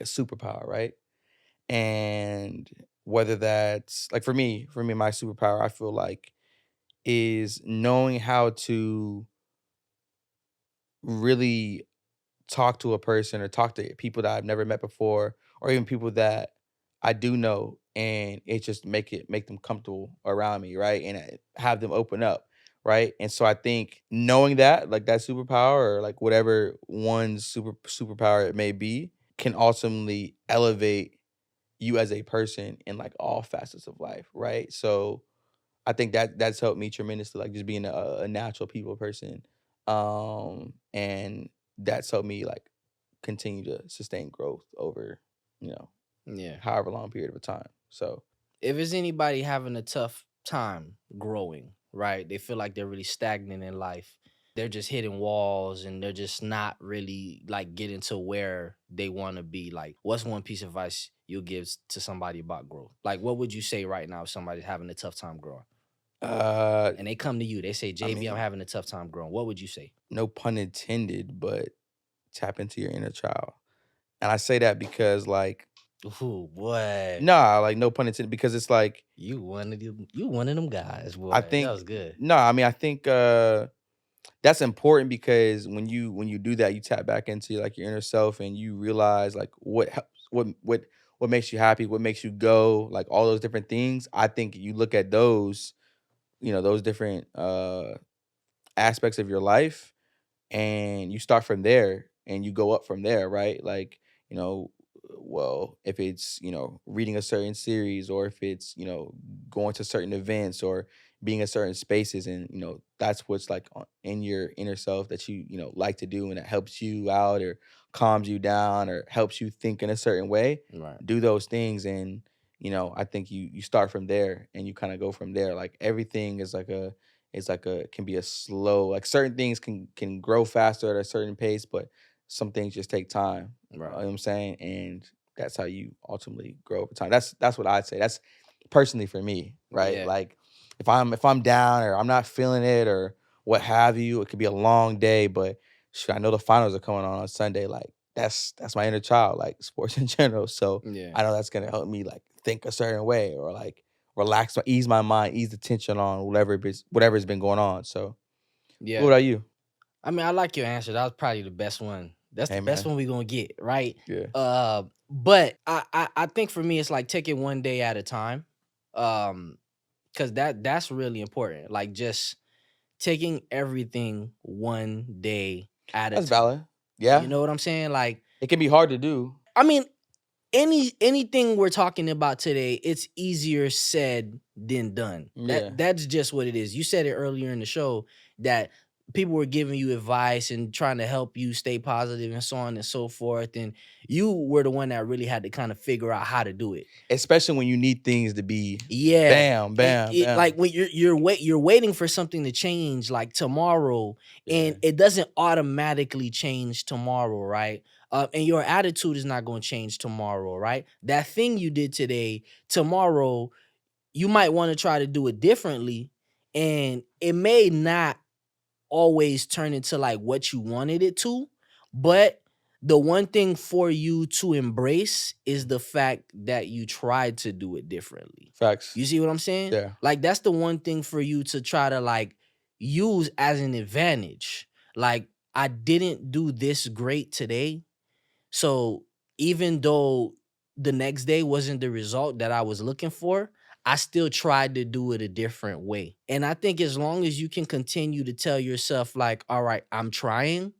superpower, right? And whether that's like for me, my superpower I feel like is knowing how to really talk to a person or talk to people that I've never met before or even people that I do know and it just make them comfortable around me, right? And have them open up, right? And so I think knowing that, like that superpower or like whatever one's superpower it may be, can ultimately elevate you as a person in like all facets of life, right? So I think that's helped me tremendously, like just being a natural people person. And that's helped me like continue to sustain growth over, you know, Yeah. however long period of a time. So If it's anybody having a tough time growing, right? They feel like they're really stagnant in life. They're just hitting walls and they're just not really like getting to where they want to be. Like, what's one piece of advice you'll give to somebody about growth? Like, what would you say right now if somebody's having a tough time growing? uh And they come to you, they say, I JB, I'm mean, having a tough time growing. What would you say? no pun intended, but tap into your inner child. And I say that because like Ooh, boy. nah, like no pun intended, because it's like You one of them guys, I boy. That think was good. no, I mean I think that's important because when you do that, you tap back into like your inner self and you realize like what helps, what makes you happy, what makes you go, like all those different things. I think you look at those, those different aspects of your life and you start from there and you go up from there, right? Like, you know, well, if it's, reading a certain series or if it's, going to certain events or being in certain spaces and, that's what's like in your inner self that like to do and it helps you out or calms you down or helps you think in a certain way, Right. do those things and I think you start from there and you kind of go from there. Like everything is like a can be a slow, like certain things can grow faster at a certain pace, but some things just take time. You know Right. what I'm saying? And that's how you ultimately grow over time. That's what I'd say. That's personally for me, right? Yeah. Like if I'm down or I'm not feeling it or what have you, it could be a long day, but shoot, I know the finals are coming on Sunday. Like that's my inner child, like sports in general. So Yeah. I know that's gonna help me like think a certain way or like relax, ease my mind, ease the tension on whatever's been going on. So what Yeah. about you? I mean, I like your answer. That was probably the best one. That's the Hey best man. one we're gonna get, right? Yeah. But I think for me it's like taking one day at a time. Because that's really important. Like just taking everything one day at a That's time. valid. You Yeah. know what I'm saying? Like, It can be hard to do. I mean, anything we're talking about today, it's easier said than done. Yeah. That's just what it is. You said it earlier in the show that people were giving you advice and trying to help you stay positive and so on and so forth, and you were the one that really had to kind of figure out how to do it. Especially when you need things to be Yeah. bam, bam, Like bam. when you're waiting for something to change like tomorrow, Yeah. and it doesn't automatically change tomorrow, right? And your attitude is not going to change tomorrow, right? That thing you did today, tomorrow you might want to try to do it differently, and it may not always turn into like what you wanted it to. But the one thing for you to embrace is the fact that you tried to do it differently. Facts. You see what I'm saying? Yeah. Like that's the one thing for you to try to like use as an advantage. Like I didn't do this great today, so even though the next day wasn't the result that I was looking for, I still tried to do it a different way. And I think as long as you can continue to tell yourself, like, all right, I'm trying.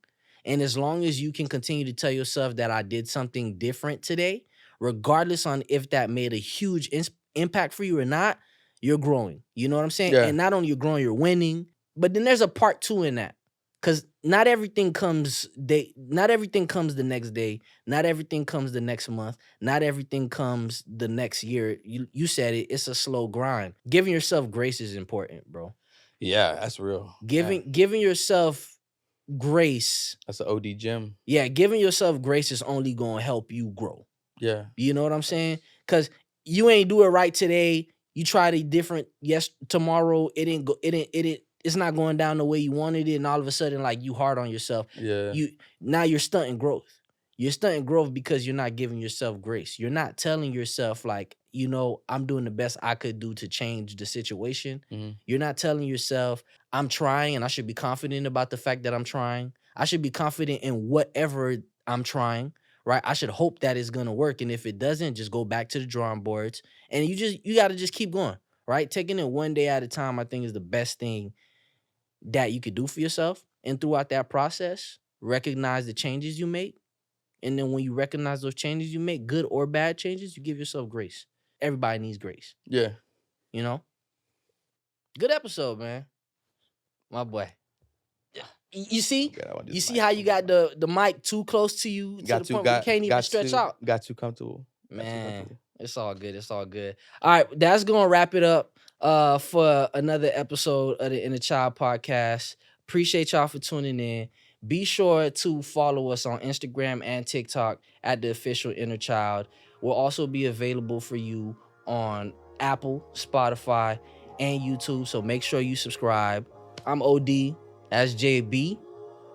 And as long as you can continue to tell yourself that I did something different today, regardless on if that made a huge impact for you or not, you're growing. You know what I'm saying? Yeah. And not only you're growing, you're winning. But then there's a part two in that. Cause not everything comes the next day, not everything comes the next month, not everything comes the next year. You said it, it's a slow grind. Giving yourself grace is important, bro. Yeah, that's real. Man, Giving yourself grace, that's an OD gym. yeah, giving yourself grace is only gonna help you grow. Yeah. You know what I'm saying? Cause you ain't do it right today. You tried it different. Yes, tomorrow it didn't go. It's not going down the way you wanted it, and all of a sudden, like you hard on yourself. Yeah. Now you're stunting growth. You're stunting growth because you're not giving yourself grace. You're not telling yourself like, I'm doing the best I could do to change the situation. Hmm. You're not telling yourself I'm trying, and I should be confident about the fact that I'm trying. I should be confident in whatever I'm trying, right? I should hope that it's gonna work. And if it doesn't, just go back to the drawing boards. And you gotta just keep going, right? Taking it one day at a time, I think is the best thing that you could do for yourself. And throughout that process, recognize the changes you make. And then when you recognize those changes you make, good or bad changes, you give yourself grace. Everybody needs grace, Yeah. you know? Good episode, man. My boy. You see? Okay, I want You this see mic. how you got the mic too close to you to the point where you can't even stretch out. Got too comfortable. Got too Man, comfortable. it's all good. It's all good. All right, that's gonna wrap it up for another episode of the Inner Child Podcast. Appreciate y'all for tuning in. Be sure to follow us on Instagram and TikTok at the official Inner Child. We'll also be available for you on Apple, Spotify, and YouTube. So make sure you subscribe. I'm OD. That's JB.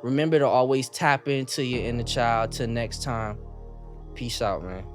Remember to always tap into your inner child. Till next time. Peace out, man.